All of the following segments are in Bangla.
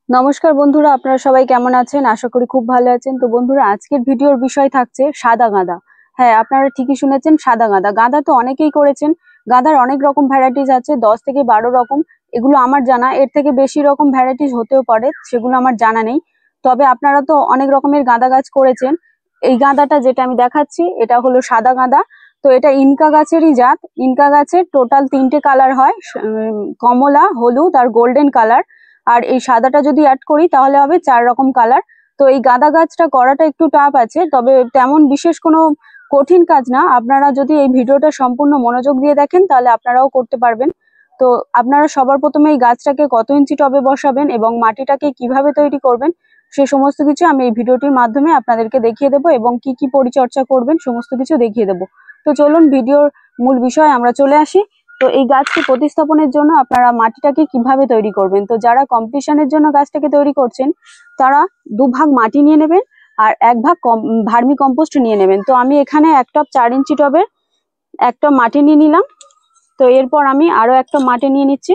নমস্কার বন্ধুরা, আপনারা সবাই কেমন আছেন? আশা করি খুব ভালো আছেন। তো বন্ধুরা, আজকের ভিডিওর বিষয় থাকছে সাদা গাঁদা। হ্যাঁ, আপনারা ঠিকই শুনেছেন, সাদা গাঁদা। গাঁদা তো অনেকেই করেছেন। গাঁদার অনেক রকম ভ্যারাইটিস আছে, 10 থেকে 12 রকম। এগুলো আমার জানা, এর থেকে বেশি রকম ভ্যারাইটিস হতেও পারে, সেগুলো আমার জানা নেই। তবে আপনারা তো অনেক রকমের গাঁদা গাছ করেছেন। এই গাঁদাটা যেটা আমি দেখাচ্ছি, এটা হলো সাদা গাঁদা। তো এটা ইনকা গাছেরই জাত। ইনকা গাছের টোটাল 3টে কালার হয়, কমলা, হলুদ আর গোল্ডেন কালার। আর এই সাদাটা যদি অ্যাড করি তাহলে হবে 4 রকম কালার। তো এই গাঁদা গাছটা করাটা একটু টাফ আছে, তবে তেমন বিশেষ কোনো কঠিন কাজ না। আপনারা যদি এই ভিডিওটা সম্পূর্ণ মনোযোগ দিয়ে দেখেন তাহলে আপনারাও করতে পারবেন। তো আপনারা সবার প্রথমে এই গাছটাকে কত ইঞ্চি টবে বসাবেন এবং মাটিটাকে কিভাবে তৈরি করবেন সে সমস্ত কিছু আমি এই ভিডিওটির মাধ্যমে আপনাদেরকে দেখিয়ে দেবো, এবং কি কি পরিচর্যা করবেন সমস্ত কিছু দেখিয়ে দেবো। তো চলুন ভিডিওর মূল বিষয়ে আমরা চলে আসি। তো এই গাছটি প্রতিস্থাপনের জন্য আপনারা মাটিটাকে কিভাবে তৈরি করবেন, তো যারা কম্পিটিশনের জন্য গাছটাকে তৈরি করছেন তারা 2 ভাগ মাটি নিয়ে নেবেন আর 1 ভাগ ভার্মি কম্পোস্ট নিয়ে নেবেন। তো আমি এখানে 1 টব 4 ইঞ্চি টবে 1 টব মাটি নিয়ে নিলাম। তো এরপর আমি আরো 1 টব মাটি নিয়ে নিচ্ছি।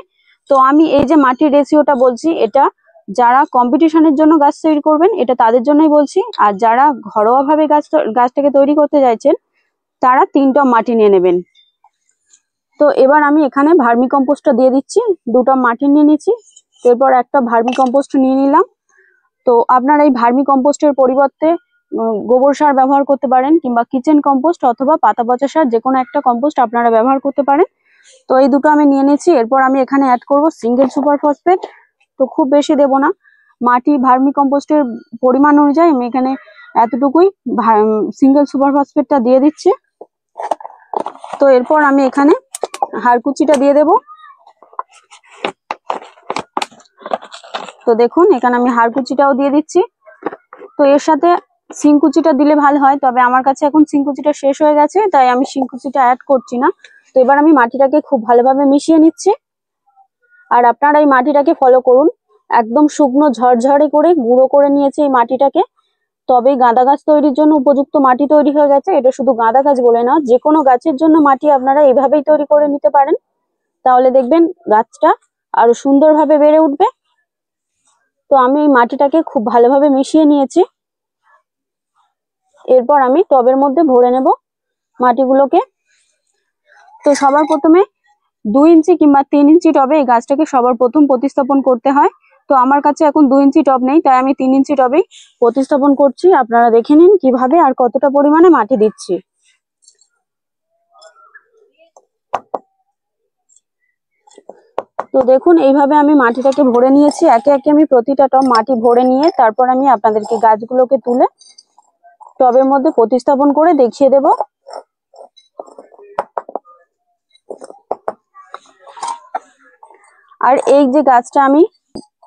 তো আমি এই যে মাটির রেশিওটা বলছি, এটা যারা কম্পিটিশনের জন্য গাছ তৈরি করবেন এটা তাদের জন্যই বলছি, আর যারা ঘরোয়াভাবে গাছটাকে তৈরি করতে চাইছেন তারা 3 টব মাটি নিয়ে নেবেন। তো এবার আমি এখানে ভার্মি কম্পোস্টটা দিয়ে দিচ্ছি। 2 টব মাটি নিয়ে নিচ্ছি, এরপর 1 টব ভার্মি কম্পোস্ট নিয়ে নিলাম। তো আপনারা এই ভার্মি কম্পোস্টের পরিবর্তে গোবর সার ব্যবহার করতে পারেন, কিংবা কিচেন কম্পোস্ট অথবা পাতা পচা সার, যে কোনো একটা কম্পোস্ট আপনারা ব্যবহার করতে পারেন। তো এই দুটো আমি নিয়ে নিচ্ছি। এরপর আমি এখানে অ্যাড করব সিঙ্গেল সুপার ফসফেট। তো খুব বেশি দেব না, মাটি ভার্মি কম্পোস্টের পরিমাণ অনুযায়ী আমি এখানে এতটুকুই সিঙ্গেল সুপার ফসফেটটা দিয়ে দিচ্ছি। তো এরপর আমি এখানে হাড়কুচিটা দিয়ে দেব। তো দেখুন এখানে আমি হাড়কুচিটাও দিয়ে দিচ্ছি। তো এর সাথে শিংকুচিটা দিলে ভালো হয়, তবে আমার কাছে এখন শিংকুচিটা শেষ হয়ে গেছে, তাই আমি শিংকুচিটা অ্যাড করছি না। তো এবার আমি মাটিটাকে খুব ভালোভাবে মিশিয়ে নিচ্ছি। আর আপনারা এই মাটিটাকে ফলো করুন, একদম শুকনো ঝরঝরে করে গুঁড়ো করে নিয়েছে এই মাটিটাকে। তবেই গাঁদা গাছ তৈরির জন্য উপযুক্ত মাটি তৈরি হয়ে গেছে। এটা শুধু গাঁদা গাছ বলে না, যে কোনো গাছের জন্য মাটি আপনারা এইভাবেই তৈরি করে নিতে পারেন, তাহলে দেখবেন গাছটা আরো সুন্দরভাবে বেড়ে উঠবে। তো আমি এই মাটিটাকে খুব ভালোভাবে মিশিয়ে নিয়েছি। এরপর আমি টবের মধ্যে ভরে নেব মাটিগুলোকে। তো সবার প্রথমে 2 ইঞ্চি কিংবা 3 ইঞ্চি টবে এই গাছটাকে সবার প্রথম প্রতিস্থাপন করতে হয়। তো আমার কাছে এখন 2 ইঞ্চি টব নেই, তাই আমি 3 ইঞ্চি টবেই প্রতিস্থাপন করছি। আপনারা দেখে নিন কিভাবে আর কতটা পরিমাণে মাটি দিচ্ছি। তো দেখুন এইভাবে আমি মাটিটাকে ভরে নিয়েছি। একে একে আমি প্রতিটা টব মাটি ভরে নিয়ে তারপর আমি আপনাদেরকে গাছগুলোকে তুলে টবের মধ্যে প্রতিস্থাপন করে দেখিয়ে দেব। আর এই যে গাছটা আমি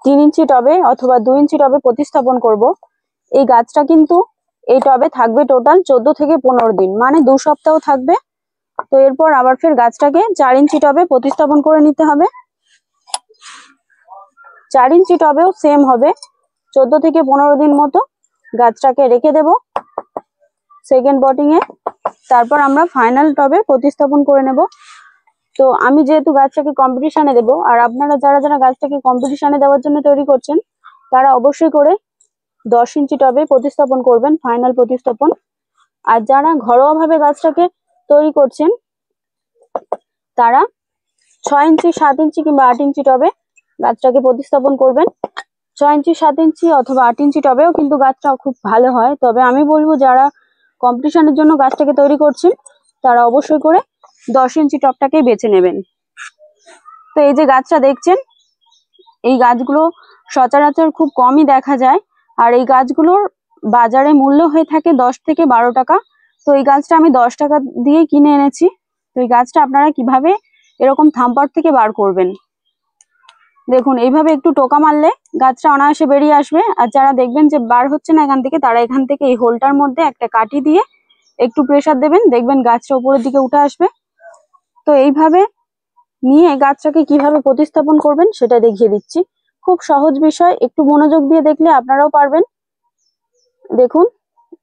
3 ইঞ্চি টবে অথবা 2 ইঞ্চি টবে প্রতিস্থাপন করব, এই গাছটা কিন্তু এই টবে থাকবে টোটাল 14 থেকে 15 দিন, মানে 2 সপ্তাহ থাকবে। তো এরপর আবার ফের গাছটাকে 4 ইঞ্চি টবে প্রতিস্থাপন করে নিতে হবে। 4 ইঞ্চি টবেও সেম হবে, 14 থেকে 15 দিন মতো গাছটাকে রেখে দেব সেকেন্ড পটিং এ। তারপর আমরা ফাইনাল টবে প্রতিস্থাপন করে নেব। তো আমি যেহেতু গাছটাকে কম্পিটিশনে দেব, আর আপনারা যারা যারা গাছটাকে কম্পিটিশনে দেওয়ার জন্য তৈরি করছেন তারা অবশ্যই করে 10 ইঞ্চি টবে প্রতিস্থাপন করবেন, ফাইনাল প্রতিস্থাপন। আর যারা ঘরোয়া ভাবে গাছটাকে তৈরি করছেন তারা 6 ইঞ্চি, 7 ইঞ্চি কিংবা 8 ইঞ্চি টবে গাছটাকে প্রতিস্থাপন করবেন। 6 ইঞ্চি, 7 ইঞ্চি অথবা 8 ইঞ্চি টবেও কিন্তু গাছটা খুব ভালো হয়। তবে আমি বলবো যারা কম্পিটিশনের জন্য গাছটাকে তৈরি করছেন তারা অবশ্যই করে 10 ইঞ্চি টবটাকেই বেছে নেবেন। তো এই যে গাছটা দেখছেন, এই গাছগুলো সচরাচর খুব কমই দেখা যায়, আর এই গাছগুলোর বাজারে মূল্য হয়ে থাকে 10 থেকে 12 টাকা। তো এই গাছটা আমি 10 টাকা দিয়ে কিনে এনেছি। তো এই গাছটা আপনারা কিভাবে এরকম থামপাট থেকে বার করবেন, দেখুন এইভাবে একটু টোকা মারলে গাছটা অনায়াসে বেরিয়ে আসবে। আর যারা দেখবেন যে বার হচ্ছে না এখান থেকে, তারা এখান থেকে এই হোলটার মধ্যে একটা কাঠি দিয়ে একটু প্রেসার দেবেন, দেখবেন গাছটা উপরের দিকে উঠে আসবে। তো এইভাবে নিয়ে গাছটাকে কিভাবে প্রতিস্থাপন করবেন সেটা দেখিয়ে দিচ্ছি। খুব সহজ বিষয়, একটু মনোযোগ দিয়ে দেখলে আপনারাও পারবেন। দেখুন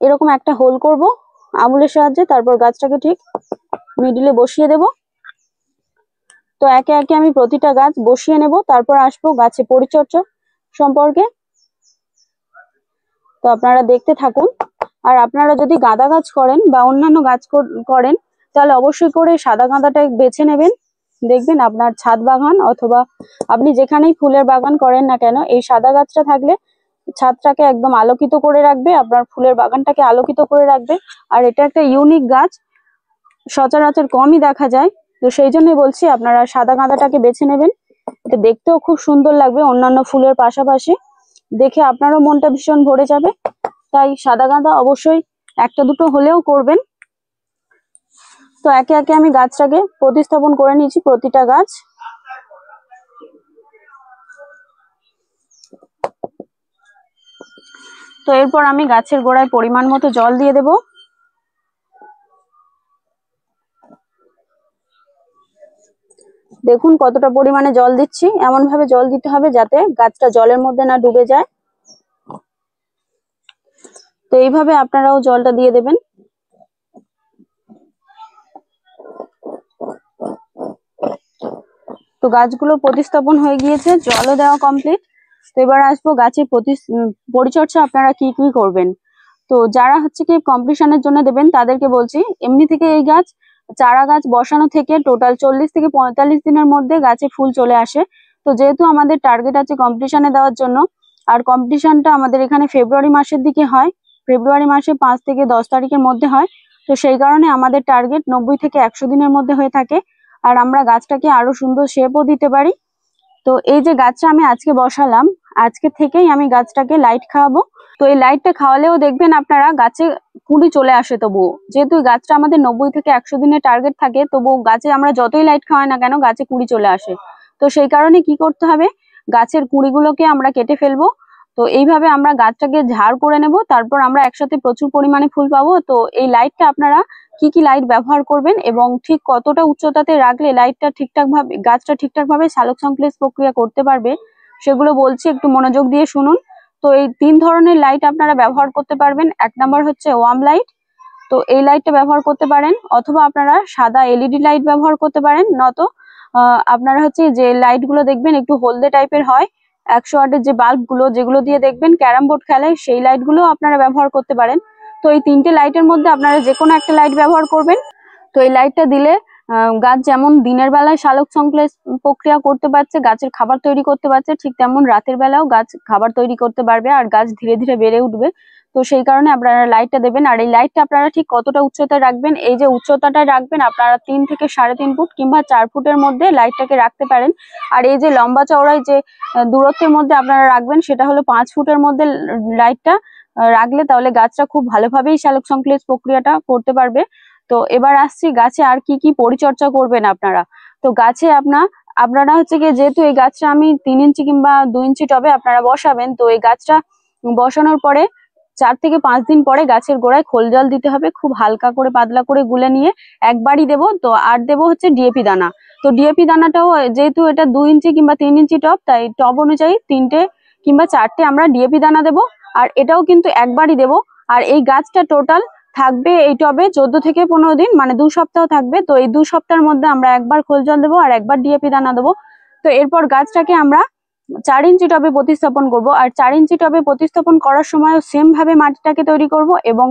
এরকম একটা হোল করব আঙুলের সাহায্যে, তারপর গাছটাকে ঠিক মিডিলে বসিয়ে দেব। তো একে একে আমি প্রতিটা গাছ বসিয়ে নেব, তারপর আসবো গাছে পরিচর্যা। সম্পর্কে। তো আপনারা দেখতে থাকুন। আর আপনারা যদি গাঁদা গাছ করেন বা অন্যান্য গাছ করেন তাহলে অবশ্যই করে সাদা গাঁদাটা বেছে নেবেন। দেখবেন আপনার ছাদ বাগান অথবা আপনি যেখানেই ফুলের বাগান করেন না কেন, এই সাদা গাছটা থাকলে ছাদটাকে একদম আলোকিত করে রাখবে, আপনার ফুলের বাগানটাকে আলোকিত করে রাখবে। আর এটা একটা ইউনিক গাছ, সচরাচর কমই দেখা যায়। তো সেই জন্যই বলছি আপনারা সাদা গাঁদাটাকে বেছে নেবেন। এটা দেখতেও খুব সুন্দর লাগবে অন্যান্য ফুলের পাশাপাশি, দেখে আপনারও মনটা ভীষণ ভরে যাবে। তাই সাদা গাঁদা অবশ্যই একটা দুটো হলেও করবেন। তো একে একে আমি গাছটাকে প্রতিস্থাপন করে নিয়েছি, প্রতিটা গাছ। তো এরপর আমি গাছের গোড়ায় পরিমাণ মতো জল দিয়ে দেব। দেখুন কতটা পরিমাণে জল দিচ্ছি, এমন ভাবে জল দিতে হবে যাতে গাছটা জলের মধ্যে না ডুবে যায়। তো এইভাবে আপনারাও জলটা দিয়ে দেবেন। তো গাছগুলো প্রতিস্থাপন হয়ে গিয়েছে, জলও দেওয়া কমপ্লিট। তো এবার আসবো গাছের পরিচর্যা আপনারা কি কি করবেন। তো যারা হচ্ছে কি কম্পিটিশনের জন্য দেবেন তাদেরকে বলছি, এমনি থেকে এই গাছ চারা গাছ বসানো থেকে টোটাল 40 থেকে 45 দিনের মধ্যে গাছে ফুল চলে আসে। তো যেহেতু আমাদের টার্গেট আছে কম্পিটিশনে দেওয়ার জন্য, আর কম্পিটিশনটা আমাদের এখানে ফেব্রুয়ারি মাসের দিকে হয়, ফেব্রুয়ারি মাসে 5 থেকে 10 তারিখের মধ্যে হয়। তো সেই কারণে আমাদের টার্গেট 90 থেকে 100 দিনের মধ্যে হয়ে থাকে, আর আমরা গাছটাকে আরো সুন্দর শেপও দিতে পারি। তো এই যে গাছটা আমি আজকে বসালাম, আজকে থেকেই আমি গাছটাকে লাইট খাওয়াবো। তো এই লাইটটা খাওয়ালেও দেখবেন আপনারা গাছে কুঁড়ি চলে আসে। তবুও যেহেতু গাছটা আমাদের 90 থেকে 100 দিনের টার্গেট থাকে, তবুও গাছে আমরা যতই লাইট খাওয়াই না কেন গাছে কুঁড়ি চলে আসে। তো সেই কারণে কি করতে হবে, গাছের কুঁড়িগুলোকে আমরা কেটে ফেলবো। তো এইভাবে আমরা গাছটাকে ঝাড় করে নেব, তারপর আমরা একসাথে প্রচুর পরিমাণে ফুল পাবো। তো এই লাইটটা আপনারা কি কি লাইট ব্যবহার করবেন এবং ঠিক কতটা উচ্চতাতে রাখলে লাইটটা ঠিকঠাক ভাবে গাছটা ঠিকঠাক ভাবে সালোক সংশ্লেষ প্রক্রিয়া করতে পারবে, সেগুলো বলছি, একটু মনোযোগ দিয়ে শুনুন। তো এই 3 ধরনের লাইট আপনারা ব্যবহার করতে পারবেন। 1 নাম্বার হচ্ছে ওয়ার্ম লাইট, তো এই লাইটটা ব্যবহার করতে পারেন, অথবা আপনারা সাদা এলইডি লাইট ব্যবহার করতে পারেন। নয়তো আপনারা হচ্ছে যে লাইট গুলো দেখবেন একটু হলদে টাইপের হয়, 100 ওয়াটের যে বাল্ব গুলো যেগুলো দিয়ে দেখবেন ক্যারাম বোর্ড খেলায়, সেই লাইট গুলো আপনারা ব্যবহার করতে পারেন। তো এই 3টে লাইটের মধ্যে আপনারা যে কোনো একটা লাইট ব্যবহার করবেন। তো এই লাইটটা দিলে গাছ যেমন দিনের বেলায় সালোক সংশ্লেষ প্রক্রিয়া করতে পারছে, গাছের খাবার তৈরি করতে পারছে, ঠিক তেমন রাতের বেলাও গাছ খাবার তৈরি করতে পারবে আর গাছ ধীরে ধীরে বেড়ে উঠবে। তো সেই কারণে আপনারা লাইটটা দেবেন। আর এই লাইটটা আপনারা ঠিক কতটা উচ্চতায় রাখবেন, এই যে উচ্চতাটা রাখবেন আপনারা 3 থেকে 3.5 ফুট কিংবা 4 ফুটের মধ্যে লাইটটাকে রাখতে পারেন। আর এই যে লম্বা চওড়ায় যে দূরত্বের মধ্যে আপনারা রাখবেন সেটা হলো 5 ফুটের মধ্যে লাইটটা রাখলে তাহলে গাছটা খুব ভালোভাবেই সালোক সংশ্লেষ প্রক্রিয়াটা করতে পারবে। তো এবার আসছি গাছে আর কি কি পরিচর্যা করবেন আপনারা। তো গাছে আপনারা হচ্ছে কি, যেহেতু এই গাছটা আমি 3 ইঞ্চি কিংবা 2 ইঞ্চি টবে আপনারা বসাবেন, তো এই গাছটা বসানোর পরে 4 থেকে 5 দিন পরে গাছের গোড়ায় খোল জল দিতে হবে, খুব হালকা করে পাতলা করে গুলে নিয়ে একবারই দেবো। তো আর দেবো হচ্ছে ডিএপি দানা। তো ডিএপি দানাটাও যেহেতু এটা 2 ইঞ্চি কিংবা 3 ইঞ্চি টব, তাই টব অনুযায়ী 3টে কিংবা 4টে আমরা ডিএপি দানা দেবো, আর এটাও কিন্তু একবারই দেবো। আর এই গাছটা টোটাল থাকবে এই টবে 14 থেকে 15 দিন, মানে 2 সপ্তাহ থাকবে। তো এই 2 সপ্তাহের মধ্যে আমরা একবার খোল জল দেবো আর একবার ডিএপি দানা দেবো। তো এরপর গাছটাকে আমরা 4 ইঞ্চি টবে প্রতিস্থাপন করব। আর 4 ইঞ্চি টবে প্রতিস্থাপন করার সময় সেম ভাবে মাটিটাকে তৈরি করব এবং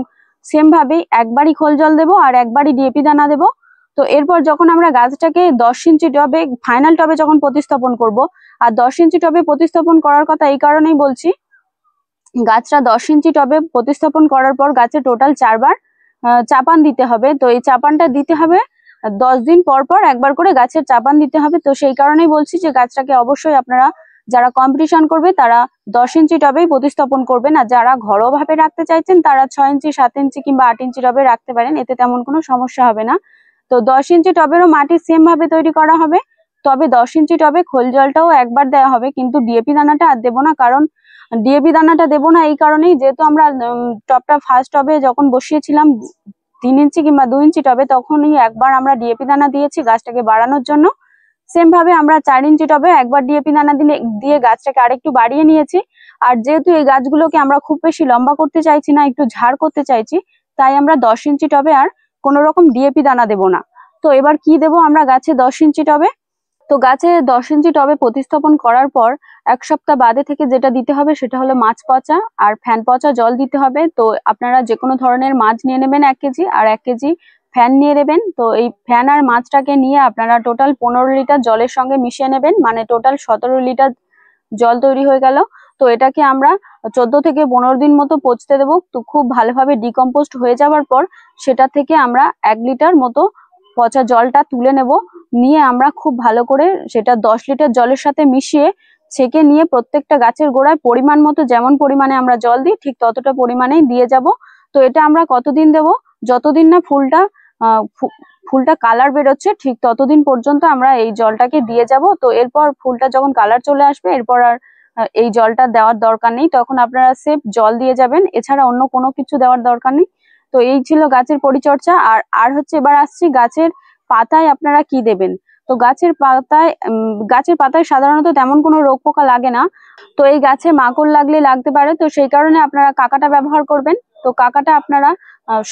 সেম ভাবেই একবারই খোল জল দেবো আর একবারই ডিএপি দানা দেবো। তো এরপর যখন আমরা গাছটাকে 10 ইঞ্চি টবে ফাইনাল টবে যখন প্রতিস্থাপন করব, আর 10 ইঞ্চি টবে প্রতিস্থাপন করার কথা এই কারণেই বলছি, গাছটা 10 ইঞ্চি টবে প্রতিস্থাপন করার পর গাছে টোটাল 4 বার চাপান দিতে হবে। তো এই চাপানটা দিতে হবে 10 দিন পর পর একবার করে গাছের চাপান দিতে হবে। তো সেই কারণেই বলছি যে গাছটাকে অবশ্যই আপনারা যারা কম্পিটিশন করবে তারা 10 ইঞ্চি টবেই প্রতিস্থাপন করবেন, আর যারা ঘরোয়া ভাবে রাখতে চাইছেন তারা 6 ইঞ্চি 7 ইঞ্চি কিংবা 8 ইঞ্চি টবে রাখতে পারেন, এতে তেমন কোনো সমস্যা হবে না। তো 10 ইঞ্চি টবেরও মাটি সেম ভাবে তৈরি করা হবে, তবে 10 ইঞ্চি টবে খোল জলটাও একবার দেওয়া হবে, কিন্তু ডিএপি দানাটা আর দেবো না। কারণ ডিএপি দানাটা দেবো না এই কারণেই, যেহেতু আমরা টবটা ফার্স্ট টবে যখন বসিয়েছিলাম 3 ইঞ্চি কিংবা 2 ইঞ্চি টবে, তখনই একবার আমরা ডিএপি দানা দিয়েছি গাছটাকে বাড়ানোর জন্য। সেম ভাবে আমরা 4 ইঞ্চি টবে একবার ডিএপি দানা দিয়ে গাছটাকে আরেকটু বাড়িয়ে নিয়েছি। আর যেহেতু এই গাছগুলোকে আমরা খুব বেশি লম্বা করতে চাইছি না, একটু ঝাড় করতে চাইছি, তাই আমরা 10 ইঞ্চি টবে আর কোনো রকম ডিএপি দানা দেবো না। তো এবার কি দেবো আমরা গাছে 10 ইঞ্চি টবে, তো গাছে 10 ইঞ্চি টবে প্রতিস্থাপন করার পর 1 সপ্তাহ বাদে থেকে যেটা দিতে হবে সেটা হলো মাছ পচা আর ফ্যান পচা জল দিতে হবে। তো আপনারা যে কোনো ধরনের মাছ নিয়ে নেবেন 1 কেজি, আর 1 কেজি ফ্যান নিয়ে নেবেন। তো এই ফ্যান আর মাছটাকে নিয়ে আপনারা টোটাল 15 লিটার জলের সঙ্গে মিশিয়ে নেবেন, মানে টোটাল 17 লিটার জল তৈরি হয়ে গেল। তো এটাকে আমরা 14 থেকে 15 দিন মতো পচতে দেবো। তো খুব ভালোভাবে ডিকম্পোস্ট হয়ে যাওয়ার পর সেটা থেকে আমরা 1 লিটার মতো পচা জলটা তুলে নেব। নিয়ে আমরা খুব ভালো করে সেটা 10 লিটার জলের সাথে মিশিয়ে ছেঁকে নিয়ে প্রত্যেকটা গাছের গোড়ায় পরিমাণ মতো, যেমন পরিমাণে আমরা জল দিই ঠিক ততটা পরিমাণেই দিয়ে যাব। তো এটা আমরা কতদিন দেব, যতদিন না ফুলটা কালার বেরোচ্ছে ঠিক ততদিন পর্যন্ত আমরা এই জলটাকে দিয়ে যাব। তো এরপর ফুলটা যখন কালার চলে আসবে এরপর আর এই জলটা দেওয়ার দরকার নেই, তখন আপনারা সেফ জল দিয়ে যাবেন, এছাড়া অন্য কোনো কিছু দেওয়ার দরকার নেই। তো এই ছিল গাছের পরিচর্যা। আর হচ্ছে এবার আসছি গাছের পাতায় আপনারা কি দেবেন। তো গাছের পাতায় সাধারণত তেমন কোনো রোগ পোকা লাগে না। তো এই গাছে মাকড় লাগলে লাগতে পারে, তো সেই কারণে আপনারা কাকাটা ব্যবহার করবেন। তো কাকাটা আপনারা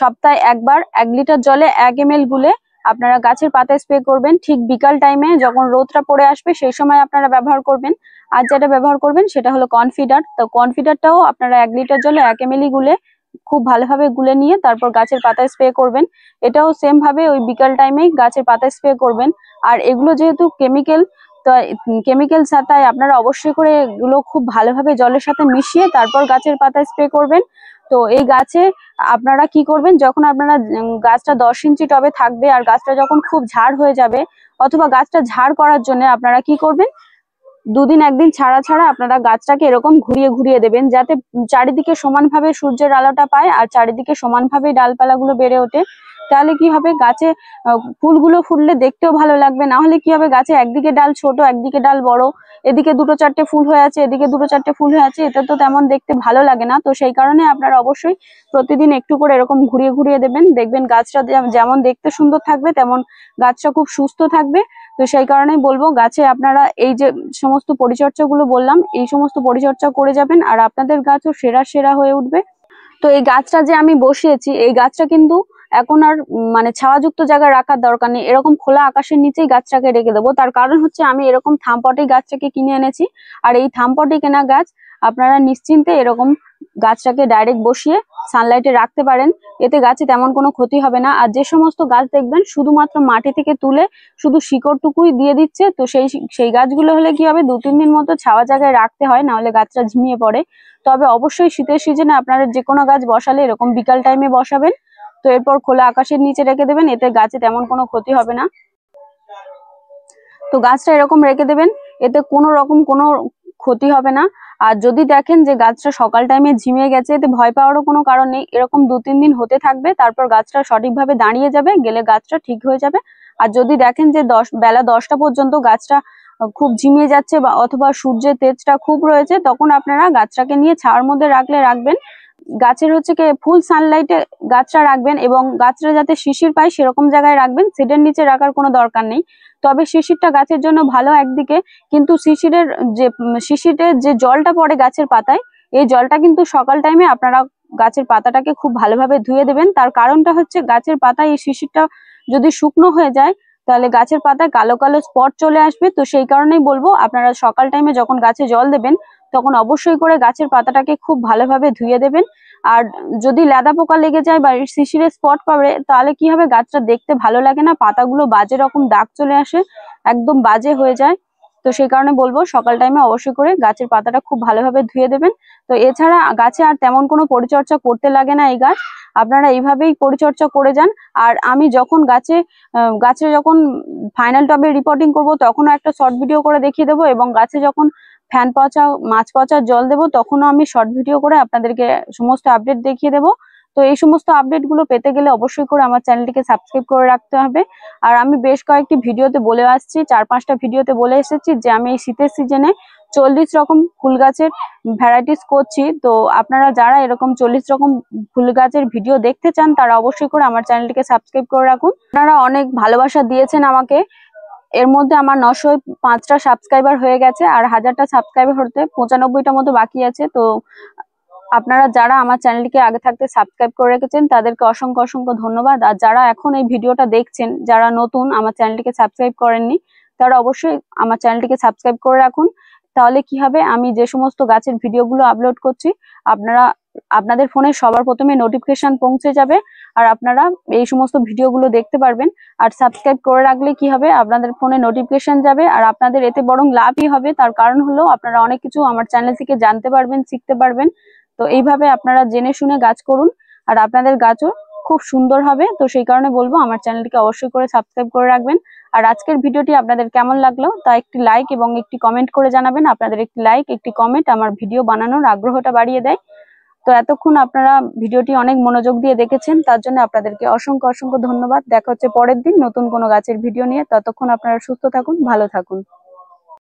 সপ্তাহে একবার 1 লিটার জলে 1 ml গুলে আপনারা গাছের পাতায় স্প্রে করবেন। ঠিক বিকাল টাইমে যখন রোদটা পড়ে আসবে সেই সময় আপনারা ব্যবহার করবেন। আর যেটা ব্যবহার করবেন সেটা হলো কনফিডার। তো কনফিডারটাও আপনারা 1 লিটার জলে 1 ml গুলে খুব ভালোভাবে গুলে নিয়ে তারপর গাছের পাতায় স্প্রে করবেন। এটাও সেম ভাবে ওই বিকাল টাইমেই গাছের পাতায় স্প্রে করবেন। আর এগুলো যেহেতু কেমিক্যাল, তো কেমিক্যাল ছাড়াই আপনারা অবশ্যই করে এগুলো খুব ভালোভাবে জলের সাথে মিশিয়ে তারপর গাছের পাতায় স্প্রে করবেন। তো এই গাছে আপনারা কি করবেন, যখন আপনারা গাছটা 10 ইঞ্চি টবে থাকবে আর গাছটা যখন খুব ঝাড় হয়ে যাবে, অথবা গাছটা ঝাড় করার জন্য আপনারা কি করবেন, 2 দিন 1 দিন ছাড়া ছাড়া আপনারা গাছটাকে এরকম ঘুরিয়ে ঘুরিয়ে দেবেন, যাতে চারিদিকে সমানভাবে সূর্যের আলোটা পায় আর চারিদিকে সমানভাবে ডালপালাগুলো বেড়ে ওঠে। তাহলে কি হবে, গাছে ফুলগুলো ফুললে দেখতেও ভালো লাগবে। না হলে কি হবে, গাছে একদিকে ডাল ছোট একদিকে ডাল বড়, এদিকে 2-4টে ফুল হয়ে আছে এদিকে 2-4টে ফুল হয়ে আছে, এটা তো তেমন দেখতে ভালো লাগে না। তো সেই কারণে আপনারা অবশ্যই প্রতিদিন একটু করে এরকম ঘুরিয়ে ঘুরিয়ে দেবেন, দেখবেন গাছটা যেমন দেখতে সুন্দর থাকবে তেমন গাছটা খুব সুস্থ থাকবে। তো সেই কারণেই বলবো গাছে আপনারা এই যে সমস্ত পরিচর্যাগুলো বললাম এই সমস্ত পরিচর্যা করে যাবেন, আর আপনাদের গাছও সেরা সেরা হয়ে উঠবে। তো এই গাছটা যে আমি বসিয়েছি এই গাছটা কিন্তু এখন আর মানে ছাওয়াযুক্ত জায়গায় রাখার দরকার নেই, এরকম খোলা আকাশের নিচেই গাছটাকে রেখে দেবো। তার কারণ হচ্ছে আমি এরকম থামপটেই গাছটাকে কিনে এনেছি, আর এই থামপটে কেনা গাছ আপনারা নিশ্চিন্তে এরকম গাছটাকে ডাইরেক্ট বসিয়ে সানলাইটে রাখতে পারেন, এতে গাছে তেমন কোনো ক্ষতি হবে না। আর যে সমস্ত গাছ দেখবেন শুধুমাত্র মাটি থেকে তুলে শুধু শিকড়টুকুই দিয়ে দিচ্ছে, তো সেই গাছগুলো হলে কি হবে, 2-3 দিন মতো ছাওয়া জায়গায় রাখতে হয়, না হলে গাছটা ঝিমিয়ে পড়ে। তবে অবশ্যই শীতের সিজনে আপনারা যে কোনো গাছ বসালে এরকম বিকাল টাইমে বসাবেন। তো এরপর খোলা আকাশের নিচে রেখে দেবেন, এতে গাছে তেমন কোনো ক্ষতি হবে না। তো গাছটা এরকম রেখে দেবেন, এতে কোনো রকম কোনো ক্ষতি হবে না। আর যদি দেখেন যে গাছটা সকাল টাইমে ঝিমিয়ে গেছে, এতে ভয় পাওয়ারও কোনো কারণ নেই। এরকম 2-3 দিন হতে থাকবে, তারপর গাছটা সঠিকভাবে দাঁড়িয়ে যাবে, গেলে গাছটা ঠিক হয়ে যাবে। আর যদি দেখেন যে বেলা 10টা পর্যন্ত গাছটা খুব ঝিমিয়ে যাচ্ছে বা অথবা সূর্যের তেজটা খুব রয়েছে, তখন আপনারা গাছটাকে নিয়ে ছায়ার মধ্যে রাখবেন। গাছের হচ্ছে কি ফুল সানলাইটে গাছটা রাখবেন, এবং গাছটা যাতে শিশির পায় সেরকম জায়গায় রাখবেন, শেডের নিচে রাখার কোনো দরকার নেই। তবে শিশিরটা গাছের জন্য ভালো একদিকে, কিন্তু শিশিরের যে জলটা পড়ে গাছের পাতায়, এই জলটা কিন্তু সকাল টাইমে আপনারা গাছের পাতাটাকে খুব ভালোভাবে ধুয়ে দেবেন। তার কারণটা হচ্ছে গাছের পাতায় এই শিশিরটা যদি শুকনো হয়ে যায় তাহলে গাছের পাতায় কালো কালো স্পট চলে আসবে। তো সেই কারণেই বলবো আপনারা সকাল টাইমে যখন গাছে জল দেবেন তখন অবশ্যই করে গাছের পাতাটাকে খুব ভালোভাবে ধুয়ে দেবেন। আর যদি লেদা পোকা লেগে যায় বা শিশিরে স্পট পাবে তাহলে কি হবে, গাছটা দেখতে ভালো লাগে না, পাতাগুলো বাজে রকম দাগ চলে আসে, একদম বাজে হয়ে যায়। তো সেই কারণে বলবো সকাল টাইমে অবশ্যই করে গাছের পাতাটা খুব ভালোভাবে ধুয়ে দেবেন। তো এছাড়া গাছে আর তেমন কোনো পরিচর্যা করতে লাগে না, এই গাছ আপনারা এইভাবেই পরিচর্যা করে যান। আর আমি যখন গাছে যখন ফাইনাল টবে রিপোর্টিং করব তখনও একটা শর্ট ভিডিও করে দেখিয়ে দেবো, এবং গাছে যখন ফ্যান পচা মাছ পচার জল দেবো তখনও আমি শর্ট ভিডিও করে আপনাদেরকে সমস্ত আপডেট দেখিয়ে দেবো। তো এই সমস্ত আপডেট গুলো পেতে গেলে অবশ্যই করে আমার চ্যানেলটিকে সাবস্ক্রাইব করে রাখতে হবে। আর আমি বেশ কয়েকটি ভিডিওতে বলে আসছি, 4-5টা ভিডিওতে বলে এসেছি যে আমি এই শীতের সিজনে 40 রকম ফুল গাছের ভ্যারাইটিস করছি। তো আপনারা যারা এরকম 40 রকম ফুল গাছের ভিডিও দেখতে চান তারা অবশ্যই করে আমার চ্যানেলটিকে সাবস্ক্রাইব করে রাখুন। আপনারা অনেক ভালোবাসা দিয়েছেন আমাকে, এর মধ্যে আমার 905টা সাবস্ক্রাইবার হয়ে গেছে, আর 1000টা সাবস্ক্রাইবার হতে 95টা মতো বাকি আছে। তো আপনারা যারা আমার চ্যানেলটিকে আগে থাকতে সাবস্ক্রাইব করে রেখেছেন তাদেরকে অসংখ্য অসংখ্য ধন্যবাদ। আর যারা এখন এই ভিডিওটা দেখছেন, যারা নতুন আমার চ্যানেলটিকে সাবস্ক্রাইব করেননি তারা অবশ্যই আমার চ্যানেলটিকে সাবস্ক্রাইব করে রাখুন। তাহলে কি হবে, আমি যে সমস্ত গাছের ভিডিওগুলো আপলোড করছি আপনাদের ফোনে সবার প্রথমে নোটিফিকেশন পৌঁছে যাবে, আর আপনারা এই সমস্ত ভিডিওগুলো দেখতে পারবেন। আর সাবস্ক্রাইব করে রাখলে কি হবে, আপনাদের ফোনে নোটিফিকেশন যাবে, আর আপনাদের এতে বরং লাভই হবে। তার কারণ হলো আপনারা অনেক কিছু আমার চ্যানেল থেকে জানতে পারবেন, শিখতে পারবেন। তো এইভাবে আপনারা জেনে শুনে গাছ করুন, আর আপনাদের গাছও খুব সুন্দর হবে। তো সেই কারণে বলবো আমার চ্যানেলটিকে অবশ্যই করে সাবস্ক্রাইব করে রাখবেন। আর আজকের ভিডিওটি আপনাদের কেমন লাগলো তা একটি লাইক এবং একটি কমেন্ট করে জানাবেন। আপনাদের একটি লাইক, একটি কমেন্ট আমার ভিডিও বানানোর আগ্রহটা বাড়িয়ে দেয়। তো এতক্ষণ আপনারা ভিডিওটি অনেক মনোযোগ দিয়ে দেখেছেন, তার জন্য আপনাদেরকে অসংখ্য অসংখ্য ধন্যবাদ। দেখা হচ্ছে পরের দিন নতুন কোনো গাছের ভিডিও নিয়ে। ততক্ষণ আপনারা সুস্থ থাকুন, ভালো থাকুন।